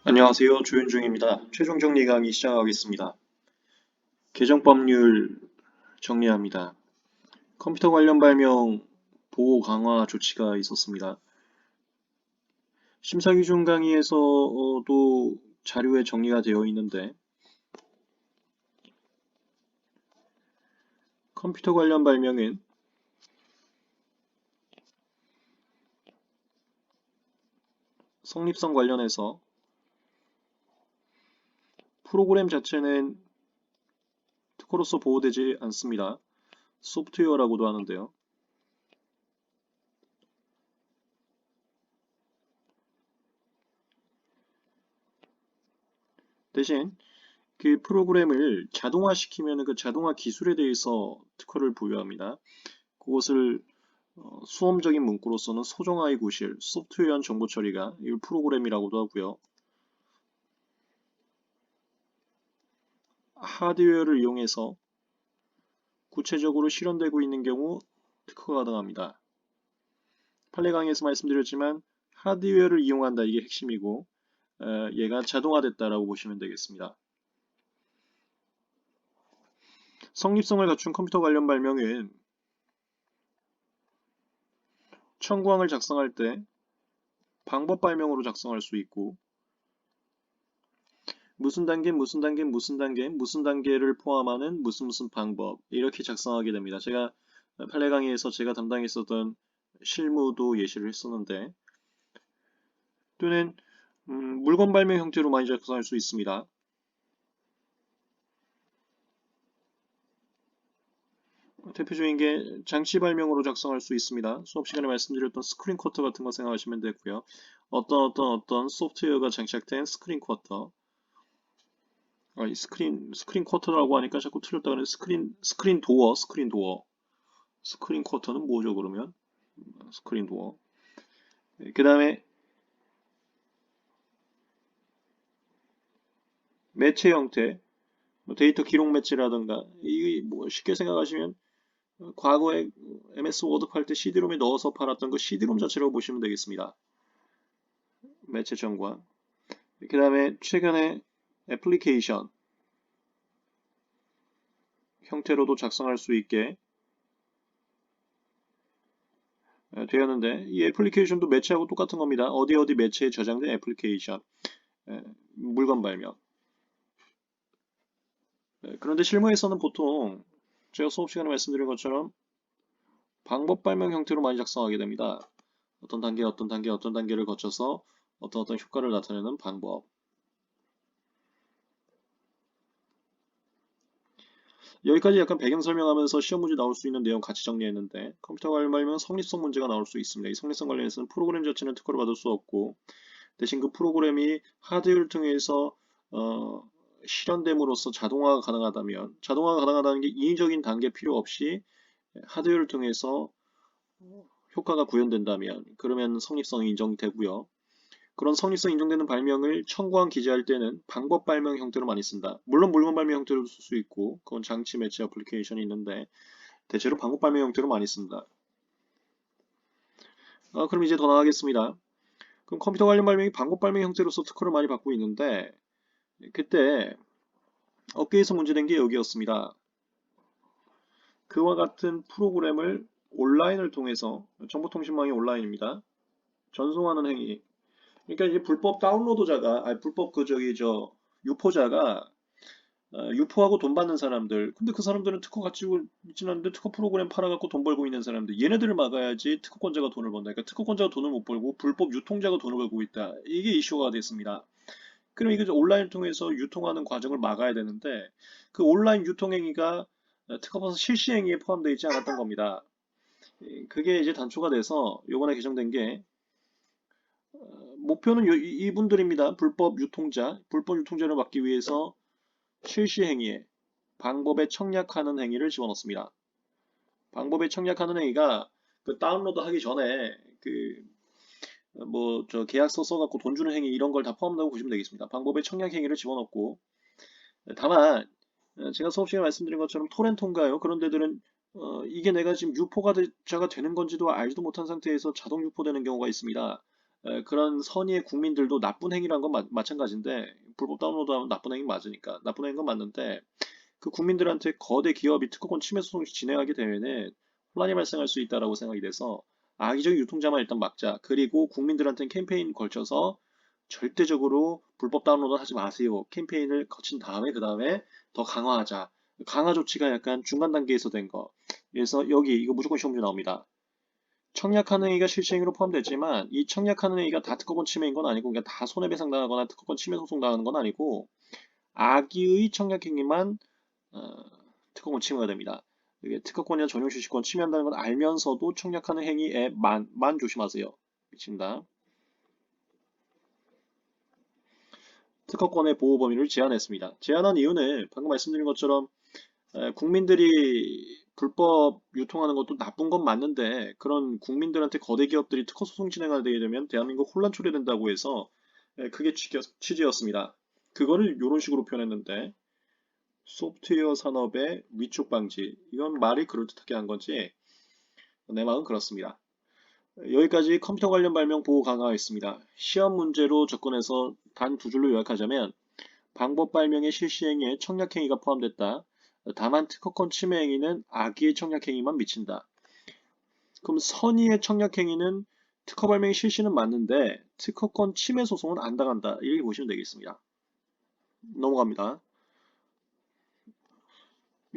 안녕하세요. 조윤중입니다. 최종 정리 강의 시작하겠습니다. 개정법률 정리합니다. 컴퓨터 관련 발명 보호 강화 조치가 있었습니다. 심사기준 강의에서도 자료에 정리가 되어 있는데 컴퓨터 관련 발명은 성립성 관련해서 프로그램 자체는 특허로서 보호되지 않습니다. 소프트웨어라고도 하는데요. 대신 그 프로그램을 자동화시키면 그 자동화 기술에 대해서 특허를 부여합니다. 그것을 수험적인 문구로서는 소정화의 구실, 소프트웨어한 정보 처리가 이 프로그램이라고도 하고요. 하드웨어를 이용해서 구체적으로 실현되고 있는 경우 특허가 가능합니다. 판례 강의에서 말씀드렸지만 하드웨어를 이용한다 이게 핵심이고 얘가 자동화됐다라고 보시면 되겠습니다. 성립성을 갖춘 컴퓨터 관련 발명은 청구항을 작성할 때 방법 발명으로 작성할 수 있고 무슨 단계, 무슨 단계, 무슨 단계, 무슨 단계를 포함하는 무슨 방법 이렇게 작성하게 됩니다. 제가 판례 강의에서 제가 담당했었던 실무도 예시를 했었는데 또는 물건 발명 형태로 많이 작성할 수 있습니다. 대표적인 게 장치 발명으로 작성할 수 있습니다. 수업 시간에 말씀드렸던 스크린 쿼터 같은 거 생각하시면 되고요. 어떤 소프트웨어가 장착된 스크린 쿼터 스크린 쿼터라고 하니까 자꾸 틀렸다 그러는 스크린 도어. 스크린 쿼터는 뭐죠, 그러면? 스크린 도어. 그 다음에 매체 형태, 데이터 기록 매체라든가, 이게 뭐 쉽게 생각하시면 과거에 MS 워드 팔 때 CD롬에 넣어서 팔았던 그 CD롬 자체라고 보시면 되겠습니다. 매체 정관. 그 다음에 최근에 애플리케이션 형태로도 작성할 수 있게 되었는데 이 애플리케이션도 매체하고 똑같은 겁니다. 어디 매체에 저장된 애플리케이션 물건 발명. 그런데 실무에서는 보통 제가 수업 시간에 말씀드린 것처럼 방법 발명 형태로 많이 작성하게 됩니다. 어떤 단계를 거쳐서 어떤 효과를 나타내는 방법. 여기까지 약간 배경 설명하면서 시험 문제 나올 수 있는 내용 같이 정리했는데 컴퓨터 관련 발명은 성립성 문제가 나올 수 있습니다. 이 성립성 관련해서는 프로그램 자체는 특허를 받을 수 없고 대신 그 프로그램이 하드웨어를 통해서 실현됨으로써 자동화가 가능하다는 게 인위적인 단계 필요 없이 하드웨어를 통해서 효과가 구현된다면 그러면 성립성이 인정되고요. 그런 성립성 인정되는 발명을 청구한 기재할 때는 방법 발명 형태로 많이 쓴다. 물론 물건 발명 형태로도 쓸 수 있고 그건 장치 매체 애플리케이션이 있는데 대체로 방법 발명 형태로 많이 씁니다. 그럼 이제 더 나가겠습니다. 그럼 컴퓨터 관련 발명이 방법 발명 형태로서 특허를 많이 받고 있는데 그때 업계에서 문제된 게 여기였습니다. 그와 같은 프로그램을 온라인을 통해서 정보통신망이 온라인입니다. 전송하는 행위. 그러니까 이제 불법 다운로드자가 불법 유포자가 유포하고 돈 받는 사람들. 근데 그 사람들은 특허 가지고 있지는 않는데 특허 프로그램 팔아갖고 돈 벌고 있는 사람들. 얘네들을 막아야지 특허권자가 돈을 번다. 그러니까 특허권자가 돈을 못 벌고 불법 유통자가 돈을 벌고 있다. 이게 이슈가 됐습니다. 그럼 이게 온라인을 통해서 유통하는 과정을 막아야 되는데 그 온라인 유통행위가 특허법상 실시행위에 포함되어 있지 않았던 겁니다. 그게 이제 단초가 돼서 요번에 개정된 게 목표는 이분들입니다. 불법 유통자를 막기 위해서 실시행위에 방법에 청약하는 행위를 집어넣습니다. 방법에 청약하는 행위가 그 다운로드 하기 전에 계약서 써갖고 돈 주는 행위 이런 걸 다 포함한다고 보시면 되겠습니다. 방법에 청약 행위를 집어넣고 다만 제가 수업 시간에 말씀드린 것처럼 토렌토인가요? 그런 데들은 이게 내가 지금 유포자가 되는 건지도 알지도 못한 상태에서 자동 유포되는 경우가 있습니다. 그런 선의의 국민들도 나쁜 행위란 건 마찬가지인데, 불법 다운로드하면 나쁜 행위 맞으니까 나쁜 행위인 건 맞는데, 그 국민들한테 거대 기업이 특허권 침해 소송을 진행하게 되면은 혼란이 발생할 수 있다라고 생각이 돼서 악의적 유통자만 일단 막자. 그리고 국민들한테는 캠페인 걸쳐서 절대적으로 불법 다운로드 하지 마세요. 캠페인을 거친 다음에 그 다음에 더 강화하자. 강화 조치가 약간 중간 단계에서 된 거. 그래서 여기 이거 무조건 시험 문제 나옵니다. 청약하는 행위가 실시행위로 포함되지만 이 청약하는 행위가 다 특허권 침해인 건 아니고 그러니까 다 손해배상 당하거나 특허권 침해 소송 당하는 건 아니고 악의의 청약 행위만 특허권 침해가 됩니다. 이게 특허권이나 전용 실시권 침해한다는 건 알면서도 청약하는 행위에만 조심하세요. 미친다. 특허권의 보호 범위를 제한했습니다. 제한한 이유는 방금 말씀드린 것처럼 국민들이 불법 유통하는 것도 나쁜 건 맞는데 그런 국민들한테 거대 기업들이 특허 소송 진행하게 되면 대한민국 혼란 초래된다고 해서 그게 취지였습니다. 그거를 이런 식으로 표현했는데 소프트웨어 산업의 위축 방지. 이건 말이 그럴듯하게 한 건지 내 마음은 그렇습니다. 여기까지 컴퓨터 관련 발명 보호 강화했습니다. 시험 문제로 접근해서 단 두 줄로 요약하자면 방법 발명의 실시 행위에 청약 행위가 포함됐다. 다만 특허권 침해 행위는 악의의 청약 행위만 미친다. 그럼 선의의 청약 행위는 특허 발명의 실시는 맞는데 특허권 침해 소송은 안 당한다. 이렇게 보시면 되겠습니다. 넘어갑니다.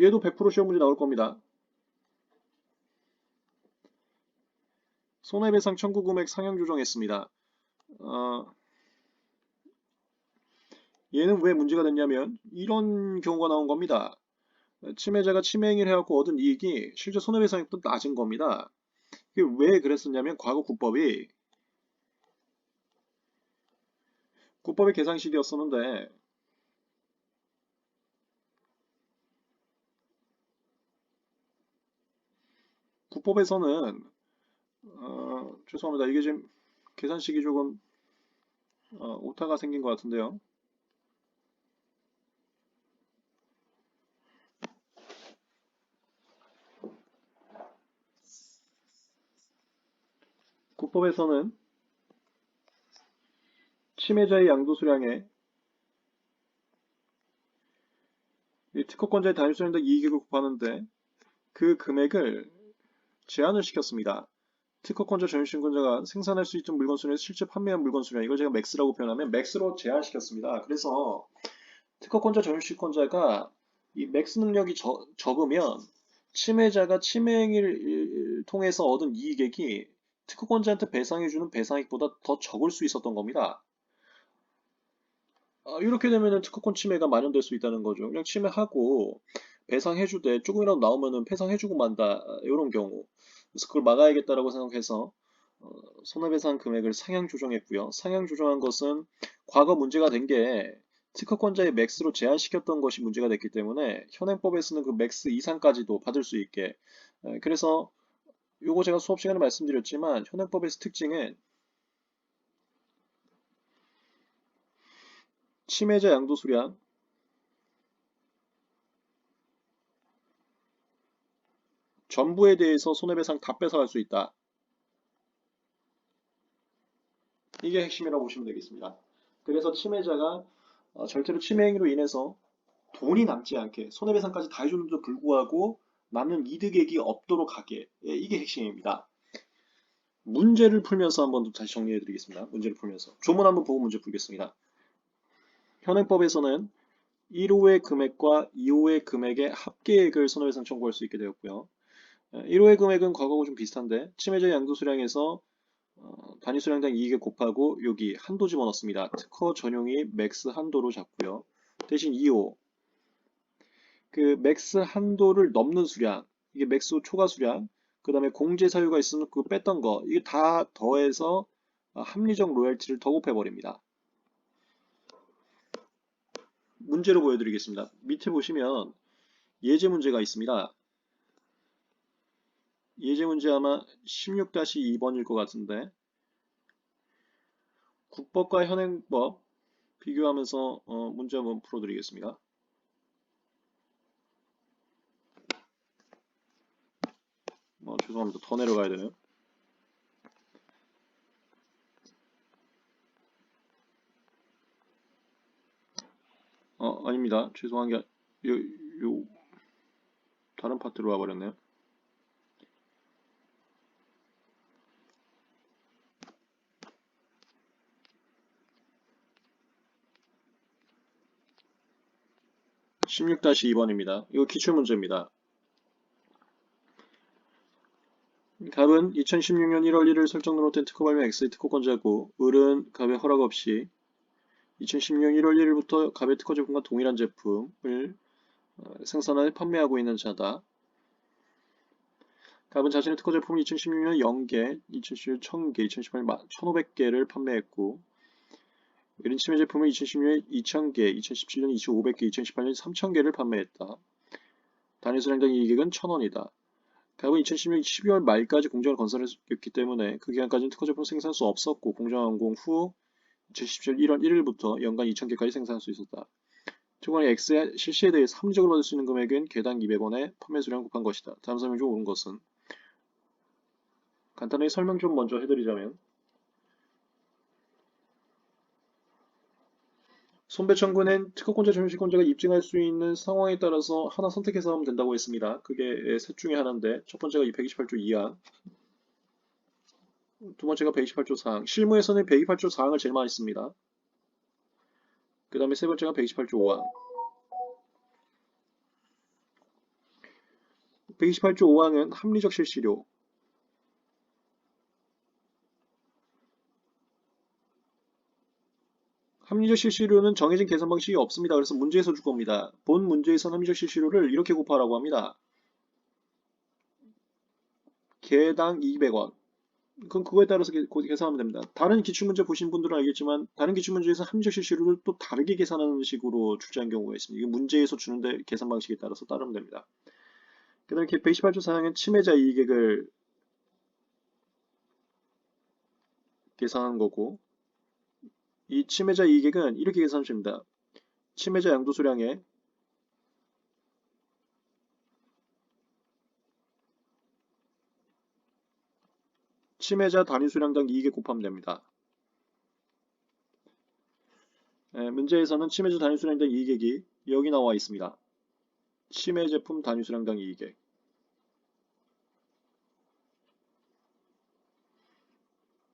얘도 100% 시험 문제 나올 겁니다. 손해배상 청구 금액 상향 조정했습니다. 얘는 왜 문제가 됐냐면 이런 경우가 나온 겁니다. 침해자가 침해 행위를 해갖고 얻은 이익이 실제 손해배상액보다 낮은 겁니다. 이게 왜 그랬었냐면 과거 국법의 계상식이었었는데 국법에서는 죄송합니다. 이게 지금 계산식이 조금 오타가 생긴 것 같은데요. 국법에서는 침해자의 양도수량에 이 특허권자의 단위수량당 이익을 곱하는데 그 금액을 제한을 시켰습니다. 특허권자 전유증권자가 생산할 수 있던 물건 수량에서 실제 판매한 물건 수량 이걸 제가 맥스라고 표현하면 맥스로 제한시켰습니다. 그래서 특허권자 전유증권자가 이 맥스 능력이 적으면 침해자가 침해 행위를 통해서 얻은 이익액이 특허권자한테 배상해주는 배상액보다 더 적을 수 있었던 겁니다. 이렇게 되면은 특허권 침해가 만연될 수 있다는 거죠. 그냥 침해하고 배상해주되 조금이라도 나오면은 배상해주고 만다 이런 경우. 그래서 그걸 막아야겠다라고 생각해서 손해배상 금액을 상향 조정했고요. 상향 조정한 것은 과거 문제가 된 게 특허권자의 맥스로 제한시켰던 것이 문제가 됐기 때문에 현행법에서는 그 맥스 이상까지도 받을 수 있게. 그래서 요거 제가 수업 시간에 말씀드렸지만 현행법의 특징은 침해자 양도 수량, 전부에 대해서 손해배상 다 뺏어갈 수 있다. 이게 핵심이라고 보시면 되겠습니다. 그래서 침해자가 절대로 침해 행위로 인해서 돈이 남지 않게 손해배상까지 다 해주는데도 불구하고 남는 이득액이 없도록 하게. 이게 핵심입니다. 문제를 풀면서 한번 더 다시 정리해 드리겠습니다. 문제를 풀면서. 조문 한번 보고 문제 풀겠습니다. 현행법에서는 1호의 금액과 2호의 금액의 합계액을 손해배상 청구할 수 있게 되었고요. 1호의 금액은 과거하고 좀 비슷한데 침해자 양도수량에서 단위 수량당 이익에 곱하고 여기 한도 집어넣습니다. 특허 전용이 맥스 한도로 잡고요. 대신 2호 그 맥스 한도를 넘는 수량 이게 맥스 초과 수량 그 다음에 공제 사유가 있으면 그거 뺐던 거 이게 다 더해서 합리적 로열티를 더 곱해버립니다. 문제로 보여드리겠습니다. 밑에 보시면 예제 문제가 있습니다. 예제 문제 아마 16-2번일 것 같은데 국법과 현행법 비교하면서 문제 한번 풀어드리겠습니다. 죄송합니다. 더 내려가야 되네요. 아닙니다. 죄송한 게 요 다른 파트로 와버렸네요. (16-2번입니다) 이거 기출문제입니다. 갑은 2016년 1월 1일 설정으로 된 특허 발명 X의 특허권자고, 을은 갑의 허락 없이 2016년 1월 1일부터 갑의 특허 제품과 동일한 제품을 생산하여 판매하고 있는 자다. 갑은 자신의 특허 제품을 2016년 0개, 2016년 1000개, 2018년 1500개를 판매했고, 을은 침해 제품을 2016년 2000개, 2017년 2500개, 2018년 3000개를 판매했다. 단위 수량당 이익은 1000원이다. 갑은 2016년 12월 말까지 공장을 건설했기 때문에 그 기간까지는 특허 제품을 생산할 수 없었고, 공장 완공 후 2017년 1월 1일부터 연간 2000개까지 생산할 수 있었다. 특허관이 X의 실시에 대해 합리적으로 받을 수 있는 금액은 개당 200원의 판매 수량 곱한 것이다. 다음 설명 중 옳은 것은? 간단하게 설명 좀 먼저 해드리자면, 손배 청구는 특허권자 전유시권자가 입증할 수 있는 상황에 따라서 하나 선택해서 하면 된다고 했습니다. 그게 셋 중에 하나인데, 첫 번째가 128조 2항, 두 번째가 128조 4항. 실무에서는 128조 4항을 제일 많이 씁니다. 그 다음에 세 번째가 128조 5항. 128조 5항은 합리적 실시료. 합리적 실시료는 정해진 계산 방식이 없습니다. 그래서 문제에서 줄 겁니다. 본 문제에서는 합리적 실시료를 이렇게 곱하라고 합니다. 개당 200원. 그럼 그거에 따라서 계산하면 됩니다. 다른 기출문제 보신 분들은 알겠지만 다른 기출문제에서 합리적 실시료를 또 다르게 계산하는 식으로 출제한 경우가 있습니다. 이게 문제에서 주는데 계산 방식에 따라서 따르면 됩니다. 그 다음에 128조 4항은 침해자 이익액을 계산한 거고, 이 침해자 이익액은 이렇게 계산됩니다. 침해자 양도소량에 침해자 단위수량당 이익에 곱하면 됩니다. 문제에서는 침해자 단위수량당 이익액이 여기 나와 있습니다. 침해 제품 단위수량당 이익액.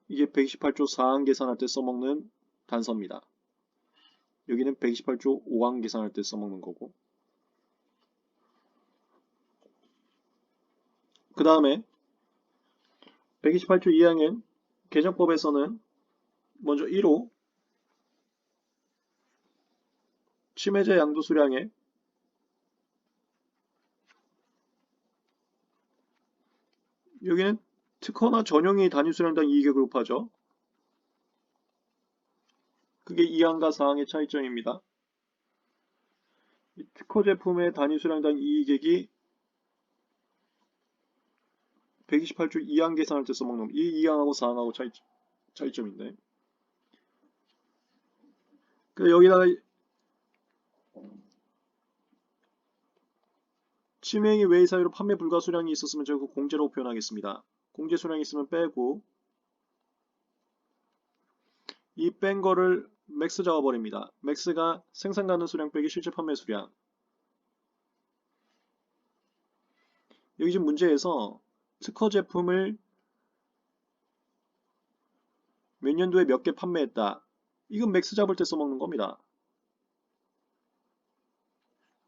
이게 128조 4항 계산할 때 써먹는 단서입니다. 여기는 128조 5항 계산할 때 써먹는 거고, 그 다음에 128조 2항은 개정법에서는 먼저 1호 침해자 양도수량에 여기는 특허나 전용의 단위수량당 이익액을 곱하죠. 그게 2항과 4항의 차이점입니다. 특허 제품의 단위수량당 이익액이 128조 2항 계산할 때 써먹는 이 2항하고 4항하고 차이점인데, 여기다가 침해행위 외의 사유로 판매 불가 수량이 있었으면 제가 그 공제라고 표현하겠습니다. 공제 수량이 있으면 빼고, 이 뺀 거를 맥스 잡아버립니다. 맥스가 생산 가능 수량 빼기 실제 판매 수량. 여기 지금 문제에서 특허 제품을 몇 년도에 몇 개 판매했다. 이건 맥스 잡을 때 써먹는 겁니다.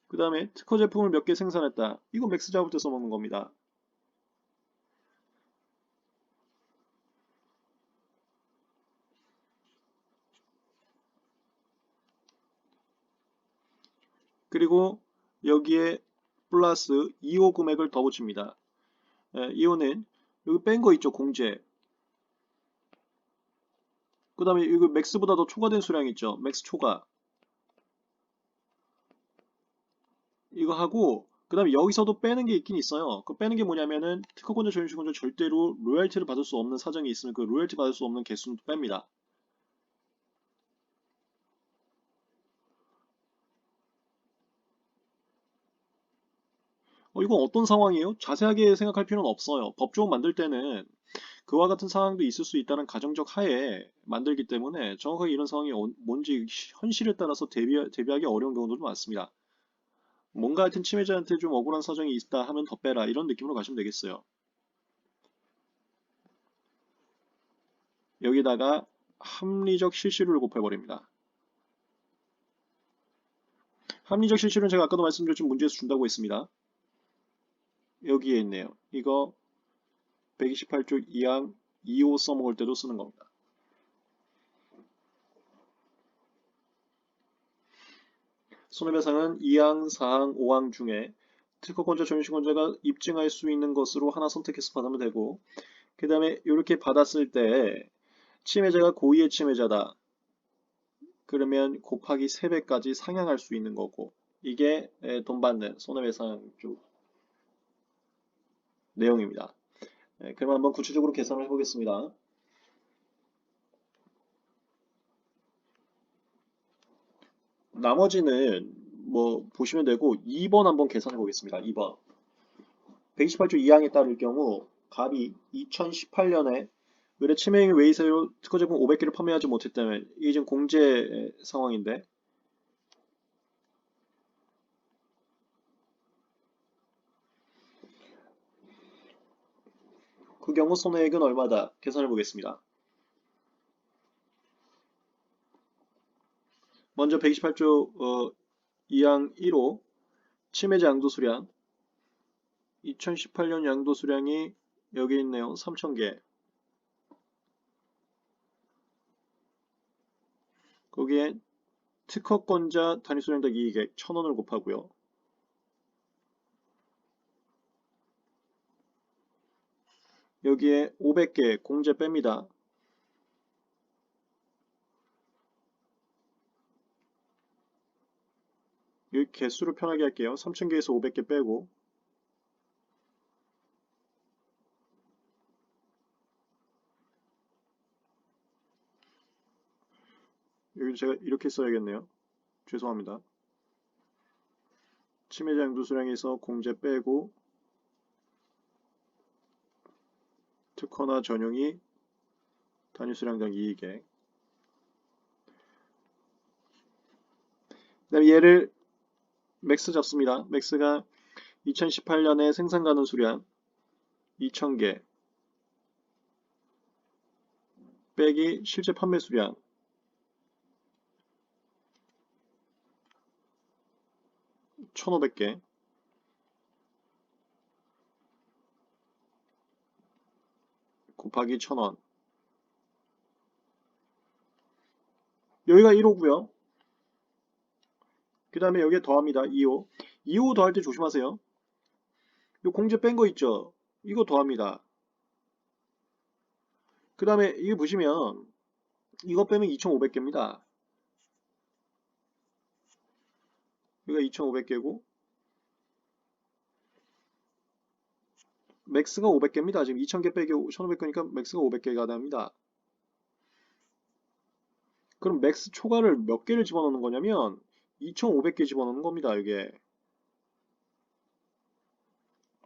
그 다음에 특허 제품을 몇 개 생산했다. 이거 맥스 잡을 때 써먹는 겁니다. 그리고 여기에 플러스 2호 금액을 더 붙입니다. 2호는 여기 뺀 거 있죠, 공제. 그 다음에 이거 맥스보다 더 초과된 수량 있죠, 맥스 초과. 이거 하고, 그 다음에 여기서도 빼는 게 있긴 있어요. 그 빼는 게 뭐냐면은 특허권자 전유시권자 절대로 로열티를 받을 수 없는 사정이 있으면 그 로열티 받을 수 없는 개수는 뺍니다. 이건 어떤 상황이에요? 자세하게 생각할 필요는 없어요. 법조문 만들 때는 그와 같은 상황도 있을 수 있다는 가정적 하에 만들기 때문에 정확하게 이런 상황이 뭔지 현실에 따라서 대비하기 어려운 경우도 많습니다. 뭔가 하여튼 침해자한테 좀 억울한 사정이 있다 하면 더 빼라 이런 느낌으로 가시면 되겠어요. 여기다가 합리적 실시를 곱해버립니다. 합리적 실시는 제가 아까도 말씀드렸지만 문제에서 준다고 했습니다. 여기에 있네요. 이거 128조 2항 2호 써먹을 때도 쓰는 겁니다. 손해배상은 2항, 4항, 5항 중에 특허권자, 전시권자가 입증할 수 있는 것으로 하나 선택해서 받으면 되고 그 다음에 이렇게 받았을 때 침해자가 고의의 침해자다. 그러면 곱하기 3배까지 상향할 수 있는 거고 이게 돈 받는 손해배상 쪽 내용입니다. 그럼 한번 구체적으로 계산을 해보겠습니다. 나머지는 뭐 보시면 되고 2번 한번 계산해 보겠습니다. 2번 128조 2항에 따를 경우 갑이 2018년에 의뢰 침해행위 외의사유로 특허제품 500개를 판매하지 못했다면 이게 지금 공제 상황인데 그 경우 손해액은 얼마다 계산해 보겠습니다. 먼저 128조 2항 1호 침해자 양도수량 2018년 양도수량이 여기 있네요. 3,000개. 거기에 특허권자 단위수량당 이익액 1,000원을 곱하고요. 여기에 500개 공제 뺍니다. 여기 개수를 편하게 할게요. 3,000개에서 500개 빼고 여기 제가 이렇게 써야겠네요. 죄송합니다. 침해자 양도수량에서 공제 빼고 특허나 전용이 단위수량당 이익액 그 다음에 얘를 맥스 잡습니다. 맥스가 2018년에 생산 가능 수량 2,000개 빼기 실제 판매 수량 1,500개 곱하기 1,000원 여기가 1호고요. 그 다음에 여기에 더합니다. 2호 2호 더할 때 조심하세요. 이 공제 뺀 거 있죠? 이거 더합니다. 그 다음에 이게 보시면 이거 빼면 2,500개입니다. 여기가 2,500개고 맥스가 500개입니다. 지금 2,000개 빼기 1,500개니까 맥스가 500개가 됩니다. 그럼 맥스 초과를 몇 개를 집어넣는 거냐면 2,500개 집어넣는 겁니다. 이게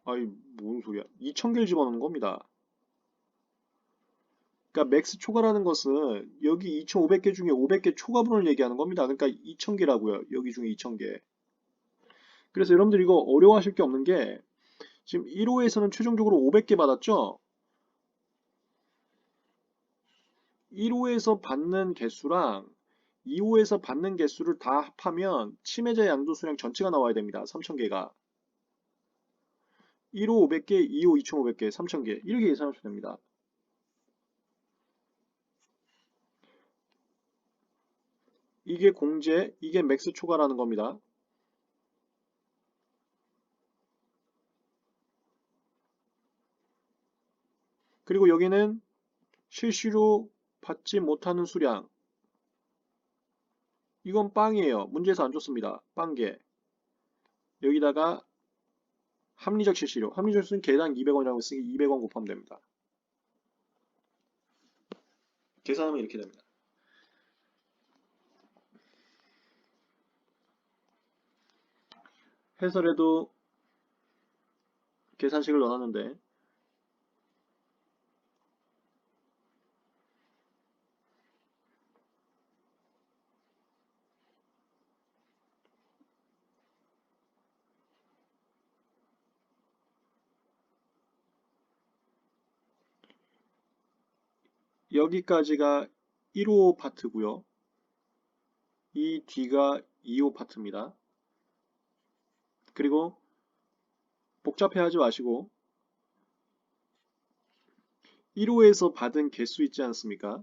아이 뭔 소리야 2,000개를 집어넣는 겁니다. 그러니까 맥스 초과라는 것은 여기 2,500개 중에 500개 초과분을 얘기하는 겁니다. 그러니까 2,000개라고요. 여기 중에 2,000개. 그래서 여러분들 이거 어려워하실 게 없는 게 지금 1호에서는 최종적으로 500개 받았죠? 1호에서 받는 개수랑 2호에서 받는 개수를 다 합하면 침해자 양도수량 전체가 나와야 됩니다. 3,000개가. 1호 500개, 2호 2,500개, 3,000개 이렇게 계산하시면 됩니다. 이게 공제, 이게 맥스 초과라는 겁니다. 그리고 여기는 실시로 받지 못하는 수량. 이건 빵이에요. 문제에서 안 줬습니다. 빵개. 여기다가 합리적 실시료. 합리적 실시료는 개당 200원이라고 했으니 200원 곱하면 됩니다. 계산하면 이렇게 됩니다. 해설에도 계산식을 넣어놨는데 여기까지가 1호 파트고요. 이 뒤가 2호 파트입니다. 그리고 복잡해하지 마시고 1호에서 받은 개수 있지 않습니까?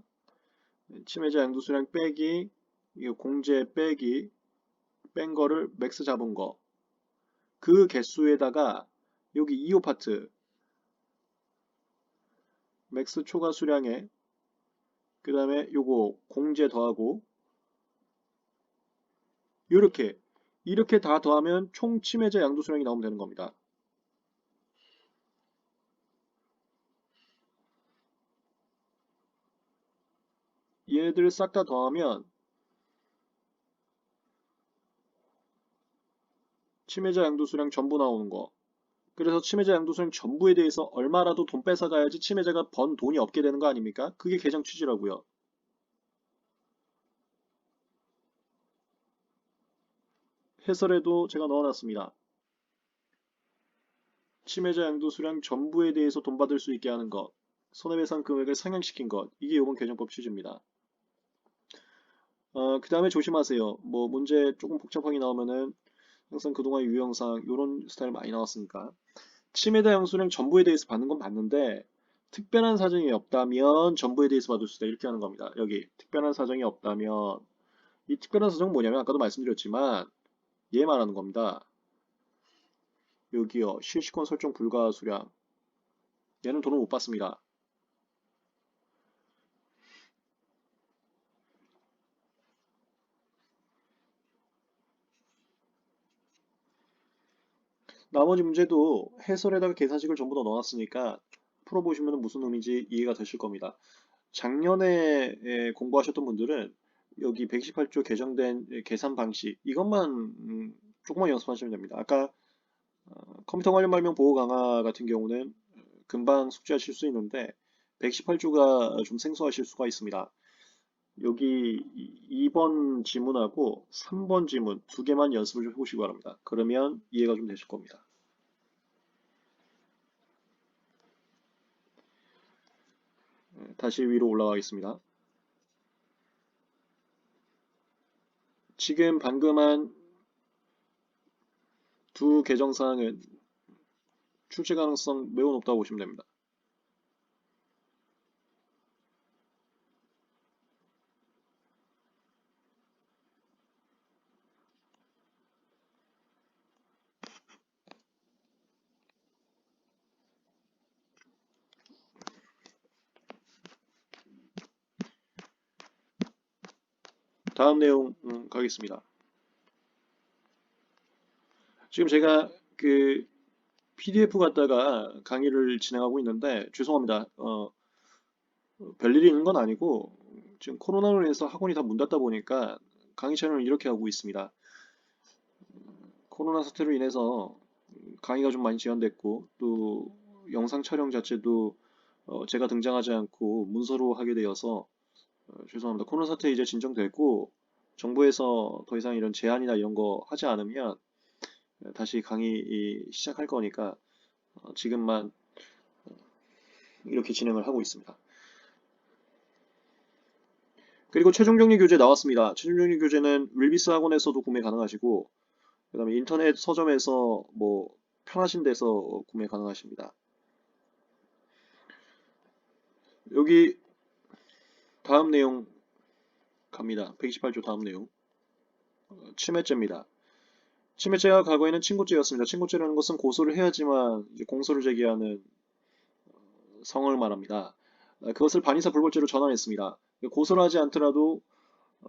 침해자 양도수량 빼기 이거 공제 빼기 뺀 거를 맥스 잡은 거 그 개수에다가 여기 2호 파트 맥스 초과 수량에 그 다음에 요거 공제 더하고 이렇게 다 더하면 총 침해자 양도수량이 나오면 되는 겁니다. 얘네들을 싹 다 더하면 침해자 양도수량 전부 나오는 거. 그래서 침해자 양도수량 전부에 대해서 얼마라도 돈 뺏어가야지 침해자가 번 돈이 없게 되는 거 아닙니까? 그게 개정 취지라고요. 해설에도 제가 넣어놨습니다. 침해자 양도수량 전부에 대해서 돈 받을 수 있게 하는 것, 손해배상 금액을 상향시킨 것, 이게 이번 개정법 취지입니다. 그 다음에 조심하세요. 뭐 문제 조금 복잡하게 나오면은 항상 그동안 유형상 이런 스타일 많이 나왔으니까 침해자 양도수량 전부에 대해서 받는 건 맞는데 특별한 사정이 없다면 전부에 대해서 받을 수 있다 이렇게 하는 겁니다. 여기 특별한 사정이 없다면 이 특별한 사정은 뭐냐면 아까도 말씀드렸지만 얘 말하는 겁니다. 여기요 실시권 설정 불가 수량 얘는 돈을 못 받습니다. 나머지 문제도 해설에다가 계산식을 전부 다 넣어놨으니까 풀어보시면 무슨 의미인지 이해가 되실 겁니다. 작년에 공부하셨던 분들은 여기 128조 개정된 계산 방식 이것만 조금만 연습하시면 됩니다. 아까 컴퓨터 관련 발명 보호 강화 같은 경우는 금방 숙지하실 수 있는데 118조가 좀 생소하실 수가 있습니다. 여기 2번 지문하고 3번 지문 두 개만 연습을 좀 해보시기 바랍니다. 그러면 이해가 좀 되실 겁니다. 다시 위로 올라가겠습니다. 지금 방금 한 두 개정사항은 출제 가능성 매우 높다고 보시면 됩니다. 다음 내용 가겠습니다. 지금 제가 그 PDF 갖다가 강의를 진행하고 있는데 죄송합니다. 별일이 있는 건 아니고 지금 코로나로 인해서 학원이 다 문 닫다 보니까 강의 촬영을 이렇게 하고 있습니다. 코로나 사태로 인해서 강의가 좀 많이 지연됐고 또 영상 촬영 자체도 제가 등장하지 않고 문서로 하게 되어서 죄송합니다. 코로나 사태 이제 진정됐고 정부에서 더 이상 이런 제한이나 이런 거 하지 않으면 다시 강의 시작할 거니까 지금만 이렇게 진행을 하고 있습니다. 그리고 최종정리 교재 나왔습니다. 최종정리 교재는 윌비스 학원에서도 구매 가능하시고 그 다음에 인터넷 서점에서 뭐 편하신 데서 구매 가능하십니다. 여기 다음 내용 갑니다. 128조 다음 내용. 침해죄입니다. 침해죄가 과거에는 친고죄였습니다. 친고죄라는 것은 고소를 해야지만 이제 공소를 제기하는 성을 말합니다. 그것을 반의사 불벌죄로 전환했습니다. 고소를 하지 않더라도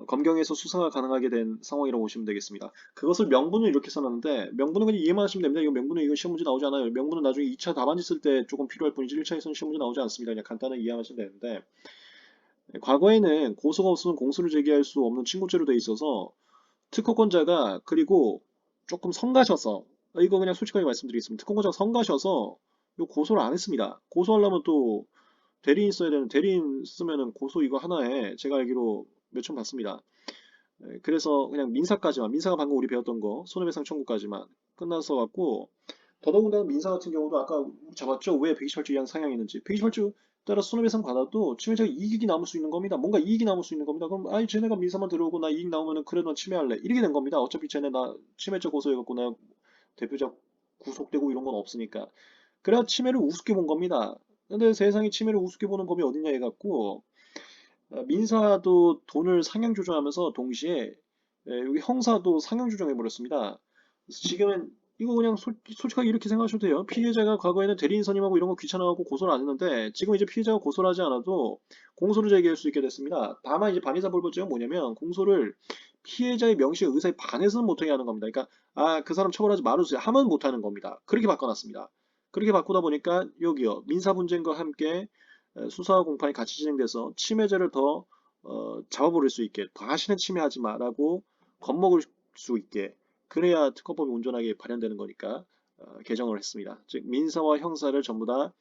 검경에서 수사가 가능하게 된 상황이라고 보시면 되겠습니다. 그것을 명분을 이렇게 써놨는데 명분은 그냥 이해만 하시면 됩니다. 이거 명분은 이거 시험 문제 나오지 않아요. 명분은 나중에 2차 답안지 쓸 때 조금 필요할 뿐이지 1차에서는 시험 문제 나오지 않습니다. 그냥 간단하게 이해하시면 되는데 과거에는 고소가 없으면 공소를 제기할 수 없는 친고죄로 돼 있어서 특허권자가 그리고 조금 성가셔서 이거 그냥 솔직하게 말씀드리겠습니다. 특검과장 성가셔서 요 고소를 안 했습니다. 고소하려면 또 대리인 써야 되는 대리인 쓰면은 고소 이거 하나에 제가 알기로 몇 천 받습니다. 그래서 그냥 민사까지만 민사가 방금 우리 배웠던 거 손해배상 청구까지만 끝나서 갖고 더더군다나 민사 같은 경우도 아까 잡았죠? 왜 배기철주 이양 상향했는지. 배기철주 따라 손해배상 받아도 침해자가 이익이 남을 수 있는 겁니다. 뭔가 이익이 남을 수 있는 겁니다. 그럼 아니 쟤네가 민사만 들어오고 나 이익 나오면은 그래 난 침해할래. 이렇게 된 겁니다. 어차피 쟤네 나 침해죄 고소해갖고 나 대표자 구속되고 이런 건 없으니까. 그래야 침해를 우습게 본 겁니다. 근데 세상에 침해를 우습게 보는 법이 어딨냐 해갖고 민사도 돈을 상향 조정하면서 동시에 여기 형사도 상향 조정해 버렸습니다. 그래서 지금은 이거 그냥 솔직하게 이렇게 생각하셔도 돼요. 피해자가 과거에는 대리인 선임하고 이런 거 귀찮아하고 고소를 안 했는데 지금 이제 피해자가 고소를 하지 않아도 공소를 제기할 수 있게 됐습니다. 다만 이제 반의사 불법죄는 뭐냐면 공소를 피해자의 명시 의사에 반해서는 못하게 하는 겁니다. 그러니까 그 사람 처벌하지 말아주세요 하면 못하는 겁니다. 그렇게 바꿔놨습니다. 그렇게 바꾸다 보니까 여기요 민사 분쟁과 함께 수사와 공판이 같이 진행돼서 침해죄를 더 잡아버릴 수 있게 다시는 침해하지 마라고 겁먹을 수 있게 그래야 특허법이 온전하게 발현되는 거니까 개정을 했습니다. 즉 민사와 형사를 전부 다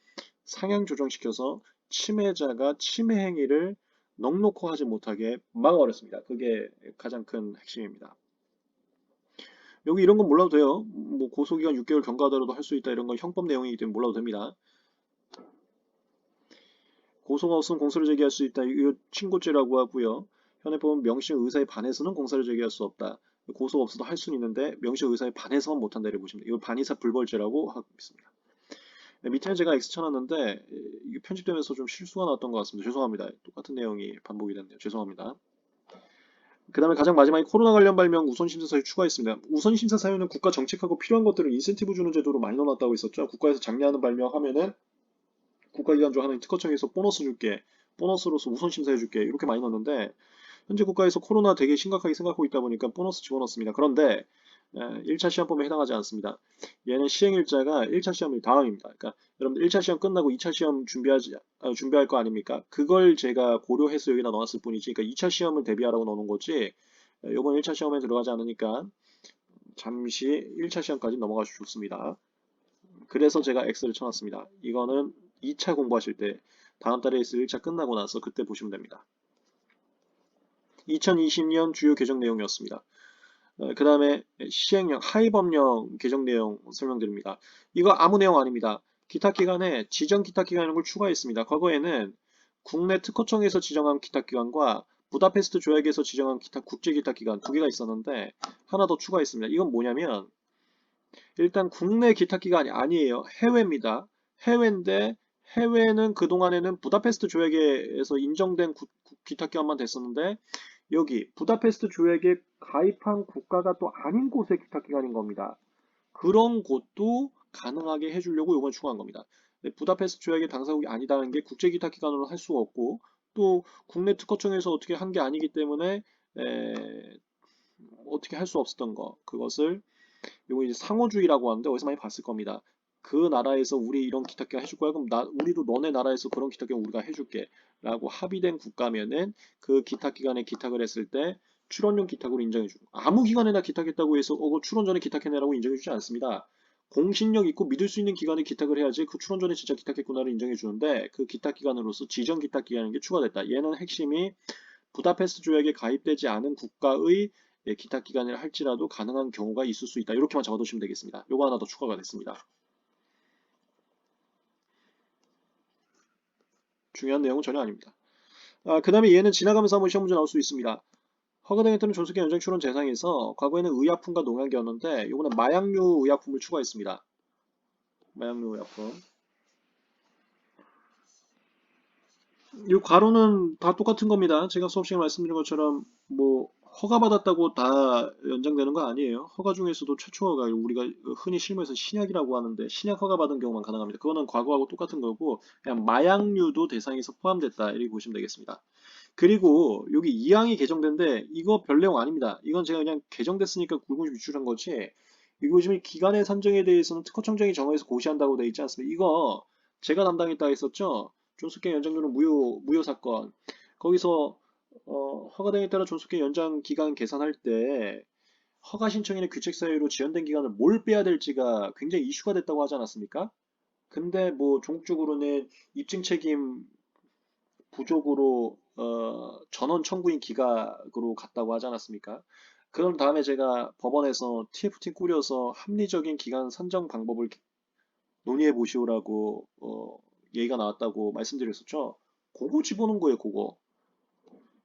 상향 조정시켜서 침해자가 침해 행위를 넉놓고 하지 못하게 막아버렸습니다. 그게 가장 큰 핵심입니다. 여기 이런 건 몰라도 돼요. 뭐 고소기간 6개월 경과하더라도 할 수 있다 이런 건 형법 내용이기 때문에 몰라도 됩니다. 고소가 없으면 공소를 제기할 수 있다. 이거 친고죄라고 하고요. 현행법은 명시 의사에 반해서는 공소를 제기할 수 없다. 고소가 없어도 할 수는 있는데 명시 의사에 반해서만 못한다 이렇게 보시면 돼요. 이걸 반의사 불벌죄라고 하고 있습니다. 네, 밑에는 제가 X 쳐놨는데 이게 편집되면서 좀 실수가 나왔던 것 같습니다. 죄송합니다. 똑같은 내용이 반복이 됐네요. 죄송합니다. 그 다음에 가장 마지막에 코로나 관련 발명 우선심사 사유 추가했습니다. 우선심사 사유는 국가 정책하고 필요한 것들을 인센티브 주는 제도로 많이 넣어놨다고 했었죠. 국가에서 장려하는 발명하면은 국가기관 중 하나인 특허청에서 보너스 줄게, 보너스로서 우선 심사해줄게 이렇게 많이 넣었는데 현재 국가에서 코로나 되게 심각하게 생각하고 있다 보니까 보너스 집어넣습니다. 그런데 1차 시험법에 해당하지 않습니다. 얘는 시행일자가 1차 시험이 다음입니다. 그러니까 여러분들 1차 시험 끝나고 2차 시험 준비할 거 아닙니까? 그걸 제가 고려해서 여기다 넣었을 뿐이지 그러니까 2차 시험을 대비하라고 넣는 거지 이번 1차 시험에 들어가지 않으니까 잠시 1차 시험까지 넘어가셔도 좋습니다. 그래서 제가 X를 쳐놨습니다. 이거는 2차 공부하실 때 다음 달에 있을 1차 끝나고 나서 그때 보시면 됩니다. 2020년 주요 개정 내용이었습니다. 그 다음에 시행령, 하위법령 개정 내용 설명드립니다. 이거 아무 내용 아닙니다. 기타기관에 지정 기타기관이라는 걸 추가했습니다. 과거에는 국내 특허청에서 지정한 기타기관과 부다페스트 조약에서 지정한 기타 국제 기타기관 두 개가 있었는데 하나 더 추가했습니다. 이건 뭐냐면 일단 국내 기타기관이 아니에요. 해외입니다. 해외인데 해외는 그동안에는 부다페스트 조약에서 인정된 기타기관만 됐었는데 여기 부다페스트 조약에 가입한 국가가 또 아닌 곳의 기타기관인 겁니다. 그런 곳도 가능하게 해주려고 이번에 추가한 겁니다. 부다페스트 조약의 당사국이 아니다는 게 국제기타기관으로 할 수가 없고 또 국내 특허청에서 어떻게 한 게 아니기 때문에 어떻게 할 수 없었던 거 그것을 이거 이제 상호주의라고 하는데 어디서 많이 봤을 겁니다. 그 나라에서 우리 이런 기탁기관 해줄 거야. 그럼 우리도 너네 나라에서 그런 기탁기관 우리가 해줄게. 라고 합의된 국가면은 그 기탁기관에 기탁을 했을 때 출원용 기탁으로 인정해주고 아무 기관에나 기탁했다고 해서 그 출원 전에 기탁해내라고 인정해주지 않습니다. 공신력 있고 믿을 수 있는 기관에 기탁을 해야지 그 출원 전에 진짜 기탁했구나를 인정해주는데 그 기탁기관으로서 지정 기탁기관인 게 추가됐다. 얘는 핵심이 부다페스트 조약에 가입되지 않은 국가의 기탁기관이라 할지라도 가능한 경우가 있을 수 있다. 이렇게만 적어두시면 되겠습니다. 요거 하나 더 추가가 됐습니다. 중요한 내용은 전혀 아닙니다. 그 다음에 얘는 지나가면서 한번 시험 문제 나올 수 있습니다. 허가등에 따른 존속의 연장 출원 대상에서 과거에는 의약품과 농약이었는데 이번에 마약류 의약품을 추가했습니다. 마약류 의약품. 이 괄호는 다 똑같은 겁니다. 제가 수업 시간에 말씀드린 것처럼 뭐 허가받았다고 다 연장되는 거 아니에요. 허가 중에서도 최초허가 우리가 흔히 실무에서 신약이라고 하는데 신약 허가받은 경우만 가능합니다. 그거는 과거하고 똑같은 거고 그냥 마약류도 대상에서 포함됐다 이렇게 보시면 되겠습니다. 그리고 여기 2항이 개정된데 이거 별 내용 아닙니다. 이건 제가 그냥 개정됐으니까 굵은 유출한 거지 이거 보시면 기간의 산정에 대해서는 특허청장이 정해서 고시한다고 돼 있지 않습니까? 이거 제가 담당했다 했었죠. 존속기간 연장률은 무효 사건. 거기서 허가등에 따라 존속기간 연장 기간 계산할 때 허가 신청인의 규칙 사유로 지연된 기간을 뭘 빼야 될지가 굉장히 이슈가 됐다고 하지 않았습니까? 근데 뭐 종적으로는 입증 책임 부족으로 전원 청구인 기각으로 갔다고 하지 않았습니까? 그런 다음에 제가 법원에서 TFT 꾸려서 합리적인 기간 선정 방법을 논의해 보시오라고 얘기가 나왔다고 말씀드렸었죠. 그거 집어넣은 거예요, 그거.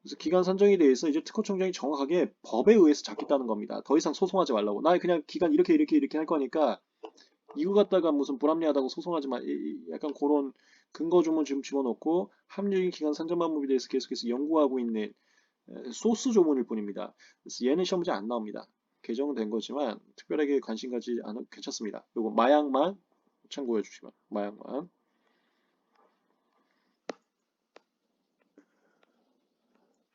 그래서 기간 선정에 대해서 이제 특허청장이 정확하게 법에 의해서 잡겠다는 겁니다. 더 이상 소송하지 말라고. 나 그냥 기간 이렇게 할 거니까 이거 갖다가 무슨 불합리하다고 소송하지 마. 약간 그런 근거 조문 지금 집어넣고 합리적인 기간 선정 방법에 대해서 계속해서 연구하고 있는 소스 조문일 뿐입니다. 그래서 얘는 시험 문제 안 나옵니다. 개정은 된 거지만 특별하게 관심 가지 않아도 괜찮습니다. 요거 마약만 참고해 주시면 마약만.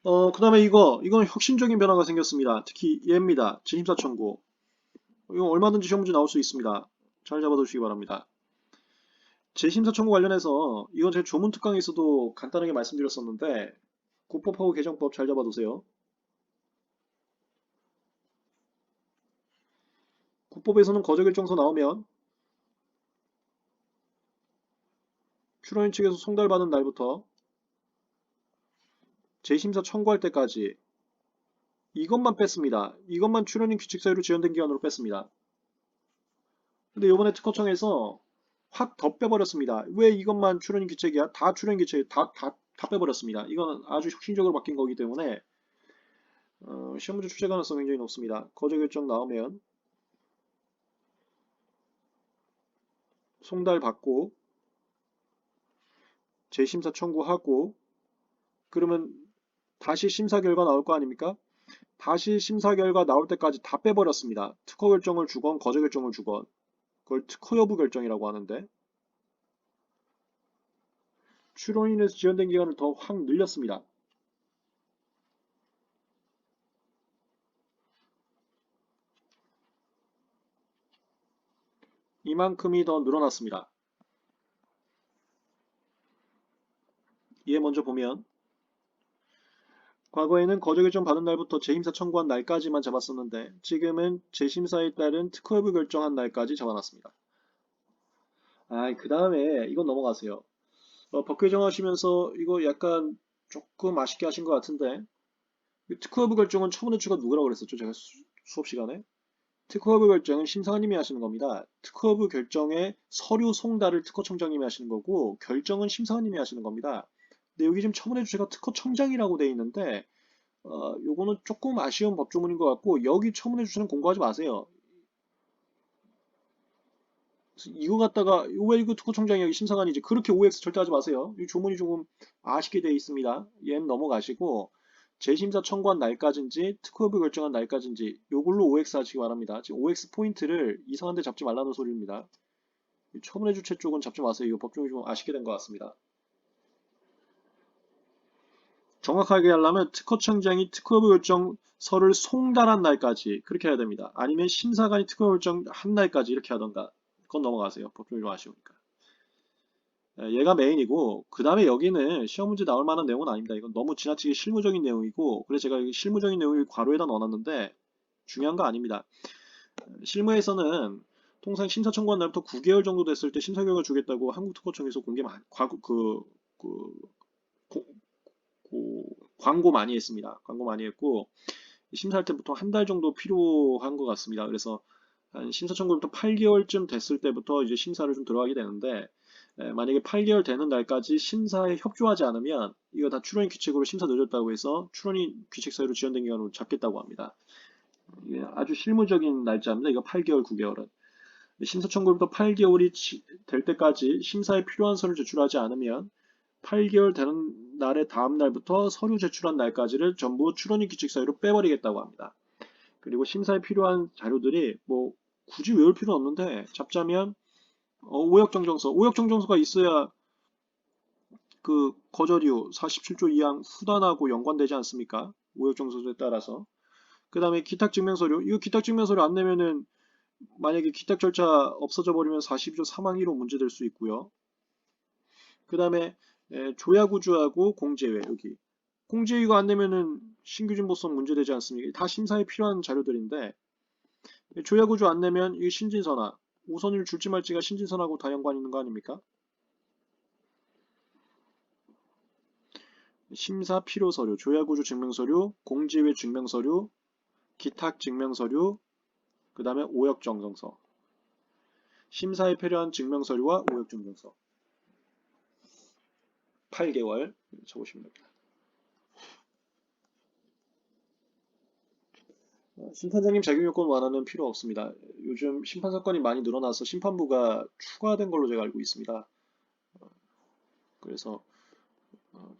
그 다음에 이건 혁신적인 변화가 생겼습니다. 특히 얘입니다. 재심사 청구. 이거 얼마든지 시험 문제 나올 수 있습니다. 잘 잡아두시기 바랍니다. 재심사 청구 관련해서 이건 제가 조문 특강에서도 간단하게 말씀드렸었는데 국법하고 개정법 잘 잡아두세요. 국법에서는 거저결정서 나오면 출원인 측에서 송달받은 날부터 재심사 청구할 때까지 이것만 뺐습니다. 이것만 출원인 규칙 사유로 지연된 기간으로 뺐습니다. 근데 이번에 특허청에서 확 더 빼버렸습니다. 왜 이것만 출원인 규칙이야? 다 출원인 규칙 다 빼버렸습니다. 이건 아주 혁신적으로 바뀐 거기 때문에 시험 문제 출제 가능성이 굉장히 높습니다. 거저결정 나오면 송달 받고 재심사 청구하고 그러면 다시 심사 결과 나올 거 아닙니까? 다시 심사 결과 나올 때까지 다 빼버렸습니다. 특허 결정을 주건 거저 결정을 주건 그걸 특허 여부 결정이라고 하는데 출원인에서 지연된 기간을 더 확 늘렸습니다. 이만큼이 더 늘어났습니다. 이에 먼저 보면 과거에는 거저결정 받은 날부터 재심사 청구한 날까지만 잡았었는데 지금은 재심사에 따른 특허 여부 결정한 날까지 잡아놨습니다. 그 다음에 이건 넘어가세요. 법 개정하시면서 이거 약간 조금 아쉽게 하신 것 같은데 특허 여부 결정은 처분의추가 누구라고 그랬었죠? 제가 수업 시간에 특허 여부 결정은 심사관님이 하시는 겁니다. 특허 여부 결정의 서류 송달을 특허청장님이 하시는 거고 결정은 심사관님이 하시는 겁니다. 근데 여기 지금 처분의 주체가 특허청장이라고 돼 있는데 요거는 조금 아쉬운 법조문인 것 같고 여기 처분의 주체는 공부하지 마세요. 이거 갖다가 왜 이거 특허청장이 여기 심사관이지 그렇게 OX 절대 하지 마세요. 이 조문이 조금 아쉽게 돼 있습니다. 얘는 넘어가시고 재심사 청구한 날까지인지 특허 여부 결정한 날까지인지 요걸로 OX 하시기 바랍니다. 지금 OX 포인트를 이상한 데 잡지 말라는 소리입니다. 처분의 주체 쪽은 잡지 마세요. 이거 법조문이 좀 아쉽게 된 것 같습니다. 정확하게 하려면 특허청장이 특허여부 결정서를 송달한 날까지 그렇게 해야 됩니다. 아니면 심사관이 특허 결정한 날까지 이렇게 하던가 그건 넘어가세요. 법조문이 좀 아쉬우니까. 얘가 메인이고 그 다음에 여기는 시험 문제 나올 만한 내용은 아닙니다. 이건 너무 지나치게 실무적인 내용이고 그래서 제가 실무적인 내용을 괄호에다 넣어놨는데 중요한 거 아닙니다. 실무에서는 통상 심사 청구한 날부터 9개월 정도 됐을 때 심사 결과 주겠다고 한국특허청에서 공개 광고 많이 했습니다. 광고 많이 했고 심사할 때 보통 한 달 정도 필요한 것 같습니다. 그래서 한 심사 청구부터 8개월쯤 됐을 때부터 이제 심사를 좀 들어가게 되는데 만약에 8개월 되는 날까지 심사에 협조하지 않으면 이거 다 출원인 규칙으로 심사 늦었다고 해서 출원인 규칙 사유로 지연된 기간으로 잡겠다고 합니다. 이게 아주 실무적인 날짜입니다. 이거 8개월, 9개월은. 심사 청구부터 8개월이 될 때까지 심사에 필요한 서류를 제출하지 않으면 8개월 되는 날의 다음 날부터 서류 제출한 날까지를 전부 출원인 규칙 사유로 빼버리겠다고 합니다. 그리고 심사에 필요한 자료들이 뭐 굳이 외울 필요는 없는데 잡자면 오역정정서가 있어야 그 거절이유 47조 2항 후단하고 연관되지 않습니까? 오역정정서에 따라서. 그 다음에 기탁증명서류. 이거 기탁증명서류 안 내면은 만약에 기탁 절차 없어져 버리면 42조 3항 1호 문제될 수 있고요. 그 다음에 조야구주하고 공제외 여기. 공제위가 안 내면은 신규진보성 문제되지 않습니까? 다 심사에 필요한 자료들인데 조약구조 안 내면 이 신진선아 우선을 줄지 말지가 신진선하고 다 연관 있는 거 아닙니까? 심사 필요 서류, 조약구조 증명서류, 공지외 증명서류, 기탁 증명서류, 그 다음에 오역정정서. 심사에 필요한 증명서류와 오역증명서. 8개월 적으시면 됩니다. 심판장님 자격요건 완화는 필요 없습니다. 요즘 심판 사건이 많이 늘어나서 심판부가 추가된 걸로 제가 알고 있습니다. 그래서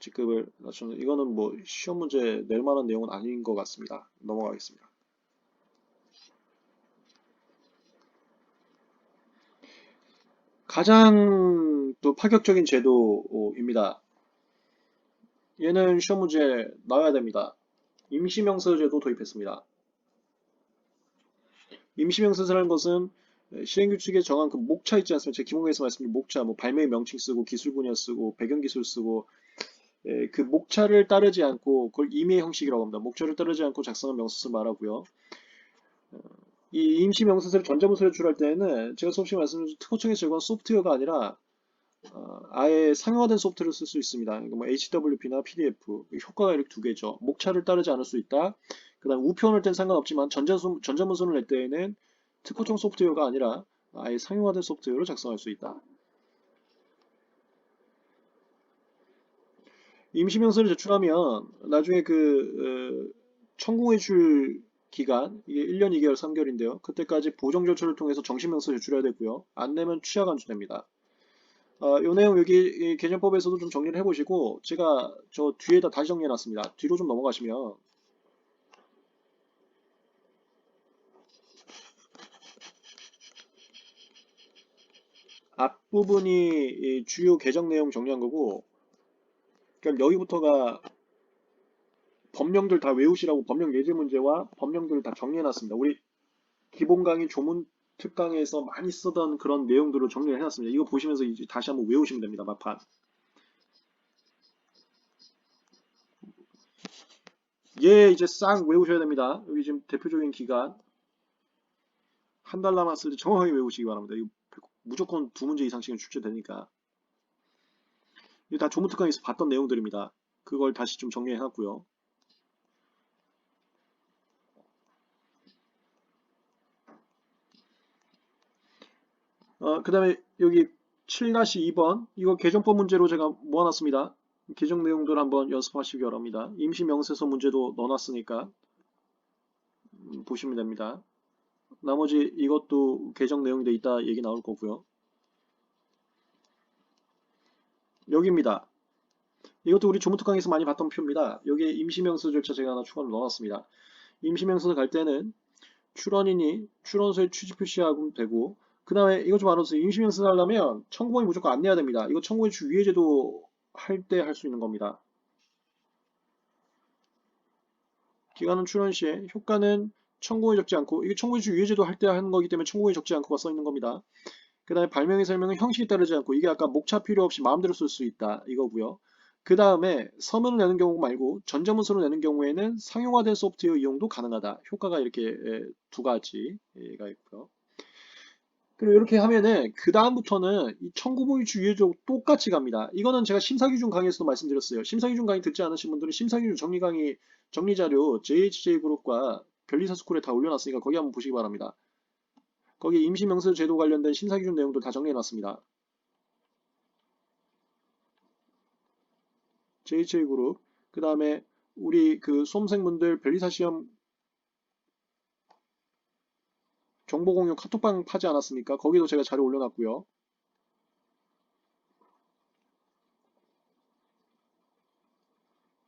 직급을 낮추는 이거는 뭐 시험 문제 낼 만한 내용은 아닌 것 같습니다. 넘어가겠습니다. 가장 또 파격적인 제도입니다. 얘는 시험 문제 나와야 됩니다. 임시명서제도 도입했습니다. 임시명서제라는 것은 실행규칙에 정한 그 목차 있지 않습니까? 제가 기본에서 말씀드린 목차, 뭐 발명의 명칭 쓰고 기술 분야 쓰고 배경기술 쓰고 그 목차를 따르지 않고 그걸 임의의 형식이라고 합니다. 목차를 따르지 않고 작성한 명서를 말하고요. 이 임시 명서를 전자문서로 제출할 때에는 제가 수업 시간에 말씀드린 특허청에서 제공한 소프트웨어가 아니라 아예 상용화된 소프트웨어를 쓸 수 있습니다. 그러니까 뭐 HWP나 PDF 효과가 이렇게 두 개죠. 목차를 따르지 않을 수 있다. 그 다음 우편을 땐 상관없지만 전자문서를 낼 때에는 특허청 소프트웨어가 아니라 아예 상용화된 소프트웨어로 작성할 수 있다. 임시명서를 제출하면 나중에 그 청구해줄 기간 이게 1년 2개월 3개월인데요. 그때까지 보정 절차를 통해서 정식명서 제출해야 되고요. 안 내면 취하 간주됩니다. 요 내용 여기 개정법에서도 좀 정리를 해보시고 제가 저 뒤에다 다시 정리해놨습니다. 뒤로 좀 넘어가시면 앞부분이 주요 개정 내용 정리한 거고 그럼 여기부터가 법령들 다 외우시라고 법령 예제 문제와 법령들을 다 정리해놨습니다. 우리 기본 강의 조문 특강에서 많이 쓰던 그런 내용들을 정리를 해놨습니다. 이거 보시면서 이제 다시 한번 외우시면 됩니다. 막판. 얘 이제 싹 외우셔야 됩니다. 여기 지금 대표적인 기간 한 달 남았을 때 정확하게 외우시기 바랍니다. 이거 무조건 2문제 이상씩은 출제되니까. 이거 다 조문 특강에서 봤던 내용들입니다. 그걸 다시 좀 정리해놨고요. 그 다음에 여기 7-2번 이거 개정법 문제로 제가 모아놨습니다. 개정 내용들 한번 연습하시기 바랍니다. 임시명세서 문제도 넣어놨으니까 보시면 됩니다. 나머지 이것도 개정 내용인데 이따 얘기 나올 거고요. 여기입니다. 이것도 우리 조문특강에서 많이 봤던 표입니다. 여기에 임시명세 절차 제가 하나 추가로 넣어놨습니다. 임시명세 갈 때는 출원인이 출원서에 취지 표시하면 되고 그 다음에 이것 좀 알아주세요. 임시명세 하려면 청구본이 무조건 안 내야 됩니다. 이거 청구인출 위해제도 할 때 할 수 있는 겁니다. 기간은 출원 시에 효과는 청구에 적지 않고 이게 청구인출 위해제도 할 때 하는 거기 때문에 청구에 적지 않고가 써 있는 겁니다. 그 다음에 발명의 설명은 형식에 따르지 않고 이게 아까 목차 필요 없이 마음대로 쓸 수 있다 이거고요. 그 다음에 서면을 내는 경우 말고 전자문서로 내는 경우에는 상용화된 소프트웨어 이용도 가능하다. 효과가 이렇게 두 가지가 있고요. 그리고 이렇게 하면은 그 다음부터는 이 청구본위치 위에도 똑같이 갑니다. 이거는 제가 심사기준 강의에서도 말씀드렸어요. 심사기준 강의 듣지 않으신 분들은 심사기준 정리 강의 정리자료 JHJ그룹과 별리사스쿨에 다 올려놨으니까 거기 한번 보시기 바랍니다. 거기 임시명세 제도 관련된 심사기준 내용도 다 정리해놨습니다. JHJ그룹 그 다음에 우리 그 수험생분들 변리사 시험 정보공유 카톡방 파지 않았습니까? 거기도 제가 자료 올려놨고요.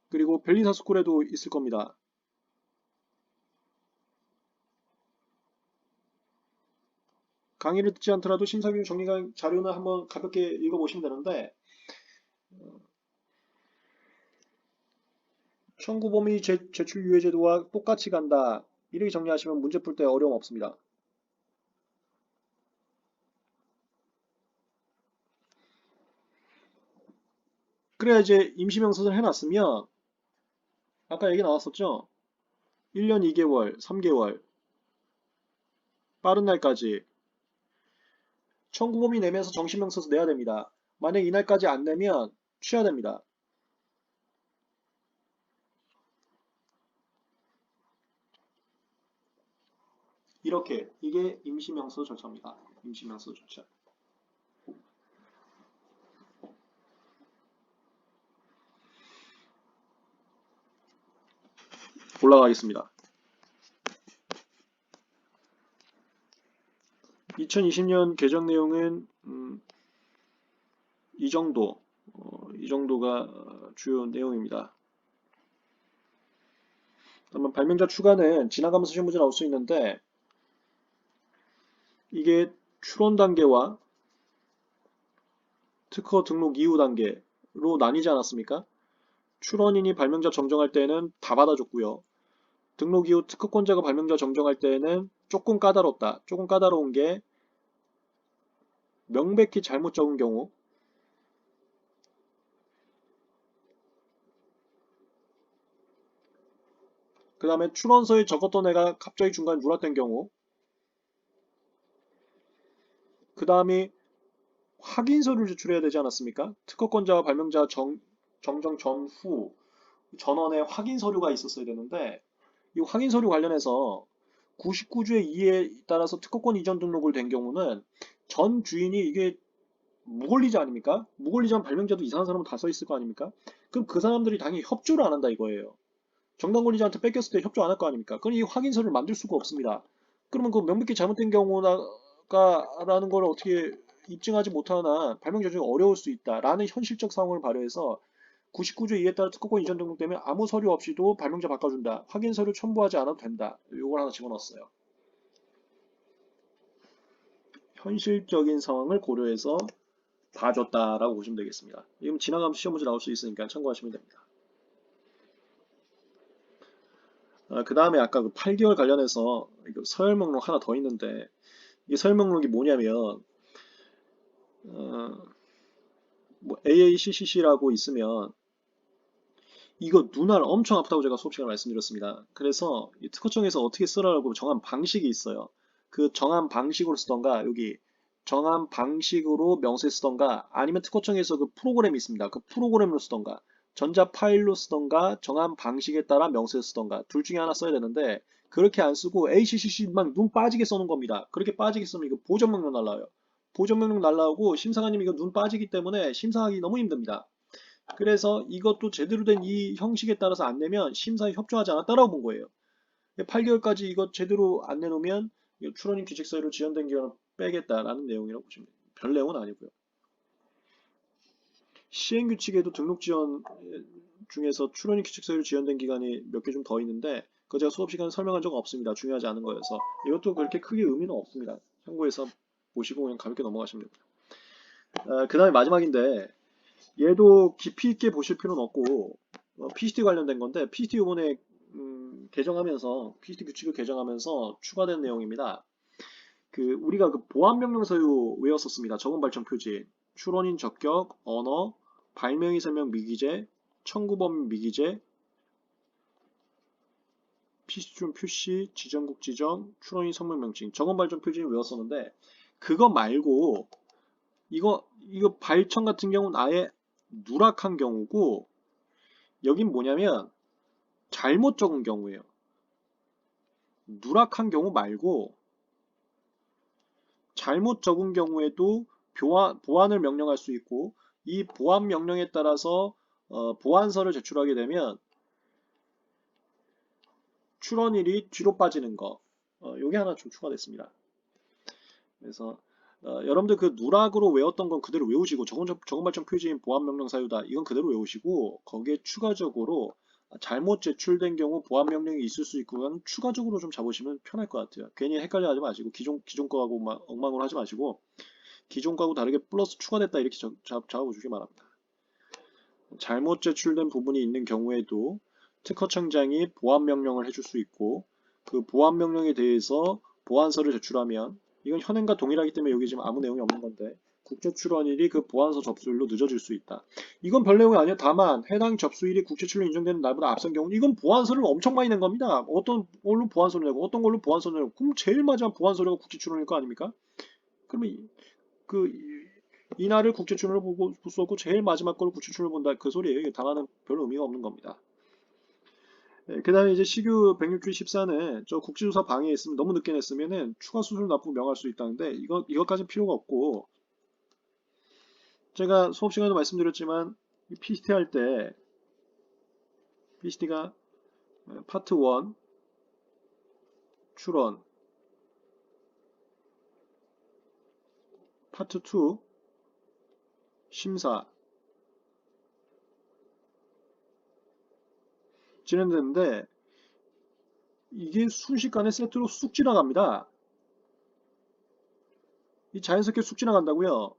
그리고 변리사스쿨에도 있을 겁니다. 강의를 듣지 않더라도 심사기준 정리 자료는 한번 가볍게 읽어보시면 되는데 청구 범위 제출 유예 제도와 똑같이 간다. 이렇게 정리하시면 문제 풀 때 어려움 없습니다. 그래야 이제 임시명세서를 해놨으면 아까 얘기 나왔었죠? 1년 2개월, 3개월 빠른 날까지 청구범위 내면서 정신명세서 내야 됩니다. 만약 이날까지 안 내면 취하 됩니다. 이렇게 이게 임시명세서 절차입니다. 임시명세서 절차. 올라가겠습니다. 2020년 개정 내용은 이 정도가 주요 내용입니다. 그러면 발명자 추가는 지나가면서 시험 문제 나올 수 있는데 이게 추론 단계와 특허 등록 이후 단계로 나뉘지 않았습니까? 출원인이 발명자 정정할 때는 다 받아줬고요. 등록 이후 특허권자가 발명자 정정할 때는 조금 까다롭다. 조금 까다로운 게 명백히 잘못 적은 경우, 그 다음에 출원서에 적었던 애가 갑자기 중간에 누락된 경우, 그 다음에 확인서를 제출해야 되지 않았습니까? 특허권자와 발명자 정정 전후 전원에 확인서류가 있었어야 되는데 이 확인서류 관련해서 99조의 2에 따라서 특허권 이전 등록을 된 경우는 전 주인이 이게 무권리자 아닙니까? 무권리자면 발명자도 이상한 사람은 다 써 있을 거 아닙니까? 그럼 그 사람들이 당연히 협조를 안 한다 이거예요. 정당 권리자한테 뺏겼을 때 협조 안 할 거 아닙니까? 그럼 이 확인서를 만들 수가 없습니다. 그러면 그 명백히 잘못된 경우라는 걸 어떻게 입증하지 못하나 발명자 중에 어려울 수 있다라는 현실적 상황을 발휘해서 99조 2에 따라 특허권 이전 등록되면 아무 서류 없이도 발명자 바꿔준다. 확인 서류 첨부하지 않아도 된다. 이걸 하나 집어넣었어요. 현실적인 상황을 고려해서 봐줬다라고 보시면 되겠습니다. 이건 지나가면서 시험 문제 나올 수 있으니까 참고하시면 됩니다. 그 다음에 아까 그 8개월 관련해서 서열 목록 하나 더 있는데 이 서열 목록이 뭐냐면 뭐 AACCC라고 있으면 이거 눈알 엄청 아프다고 제가 수업 시간에 말씀드렸습니다. 그래서 이 특허청에서 어떻게 쓰라고 정한 방식이 있어요. 그 정한 방식으로 쓰던가 여기 정한 방식으로 명세 쓰던가 아니면 특허청에서 그 프로그램이 있습니다. 그 프로그램으로 쓰던가 전자 파일로 쓰던가 정한 방식에 따라 명세 쓰던가 둘 중에 하나 써야 되는데 그렇게 안 쓰고 ACCC만 눈 빠지게 써는 겁니다. 그렇게 빠지게 쓰면 이거 보전명령 날라와요. 보전명령 날라오고 심사관님 이거 눈 빠지기 때문에 심사하기 너무 힘듭니다. 그래서 이것도 제대로 된 이 형식에 따라서 안 내면 심사에 협조하지 않았다라고 본 거예요. 8개월까지 이거 제대로 안 내놓으면 출원인 규칙 사유로 지연된 기간을 빼겠다라는 내용이라고 보시면 돼요. 별 내용은 아니고요. 시행규칙에도 등록 지연 중에서 출원인 규칙 사유로 지연된 기간이 몇 개 좀 더 있는데 그거 제가 수업 시간에 설명한 적은 없습니다. 중요하지 않은 거여서 이것도 그렇게 크게 의미는 없습니다. 참고해서 보시고 그냥 가볍게 넘어가시면 됩니다. 그 다음에 마지막인데 얘도 깊이 있게 보실 필요는 없고 PCT 관련된 건데 PCT 이번에 개정하면서 PCT 규칙을 개정하면서 추가된 내용입니다. 그 우리가 그 보안명령 사유 외웠었습니다. 적응 발전 표지, 출원인 적격, 언어, 발명의 설명 미기재, 청구범 미기재, PCT 표시, 지정국 지정, 출원인 성명 명칭, 적응 발전 표지는 외웠었는데 그거 말고 이거 발천 같은 경우는 아예 누락한 경우고 여긴 뭐냐면 잘못 적은 경우예요. 누락한 경우 말고 잘못 적은 경우에도 보완을 명령할 수 있고 이 보완 명령에 따라서 보완서를 제출하게 되면 출원일이 뒤로 빠지는 거 요게 하나 좀 추가됐습니다. 그래서 여러분들 그 누락으로 외웠던 건 그대로 외우시고 적응 발전 표지인 보완 명령 사유다 이건 그대로 외우시고 거기에 추가적으로 잘못 제출된 경우 보완 명령이 있을 수 있고 그건 추가적으로 좀 잡으시면 편할 것 같아요. 괜히 헷갈려 하지 마시고 기존 거하고 막 엉망으로 하지 마시고 기존 거하고 다르게 플러스 추가됐다 이렇게 잡아주시기 바랍니다. 잘못 제출된 부분이 있는 경우에도 특허청장이 보완 명령을 해줄 수 있고 그 보완 명령에 대해서 보완서를 제출하면 이건 현행과 동일하기 때문에 여기 지금 아무 내용이 없는 건데 국제 출원일이 그 보안서 접수일로 늦어질 수 있다. 이건 별 내용이 아니에요. 다만 해당 접수일이 국제 출원 인정되는 날보다 앞선 경우는 이건 보안서를 엄청 많이 낸 겁니다. 어떤 걸로 보안서를 내고 어떤 걸로 보안서를 내고 그럼 제일 마지막 보안서류가 국제 출원일 거 아닙니까? 그러면 이날을 국제 출원을 보고 볼 수 없고 제일 마지막 걸 국제 출원을 본다 그 소리예요. 이게 다만은 별 의미가 없는 겁니다. 그 다음에 이제 시규 106주 14는 저 국제조사 방해에 있으면 너무 늦게 냈으면은 추가 수수료 납부 명할 수 있다는데 이것까지는 필요가 없고 제가 수업 시간에도 말씀드렸지만 PCT 할 때 PCT가 파트 1 출원 파트 2 심사 진행되는데 이게 순식간에 세트로 쑥 지나갑니다. 이 자연스럽게 쑥 지나간다고요.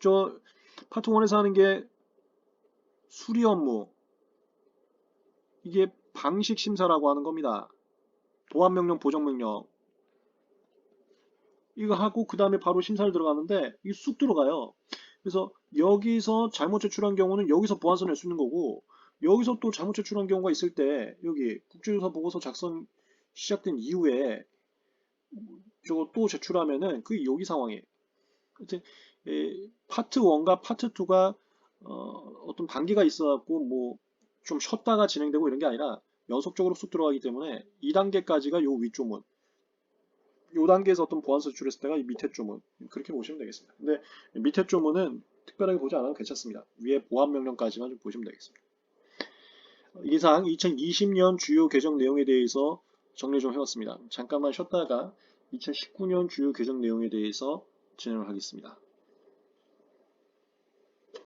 저 파트 1에서 하는 게 수리 업무 이게 방식 심사라고 하는 겁니다. 보안명령, 보정명령 이거 하고 그 다음에 바로 심사를 들어가는데 이게 쑥 들어가요. 그래서 여기서 잘못 제출한 경우는 여기서 보안서 낼 수 있는 거고 여기서 또 잘못 제출한 경우가 있을 때 여기 국제조사 보고서 작성 시작된 이후에 저거 또 제출하면은 그게 여기 상황이에요. 하여튼 파트 1과 파트 2가 어떤 단계가 있어갖고 뭐 좀 쉬었다가 진행되고 이런 게 아니라 연속적으로 쑥 들어가기 때문에 2단계까지가 요 위조문 요 단계에서 어떤 보안서 제출했을 때가 이 밑에 조문 그렇게 보시면 되겠습니다. 근데 밑에 조문은 특별하게 보지 않아도 괜찮습니다. 위에 보안명령까지만 좀 보시면 되겠습니다. 이상 2020년 주요 개정 내용에 대해서 정리 좀 해봤습니다. 잠깐만 쉬었다가 2019년 주요 개정 내용에 대해서 진행을 하겠습니다.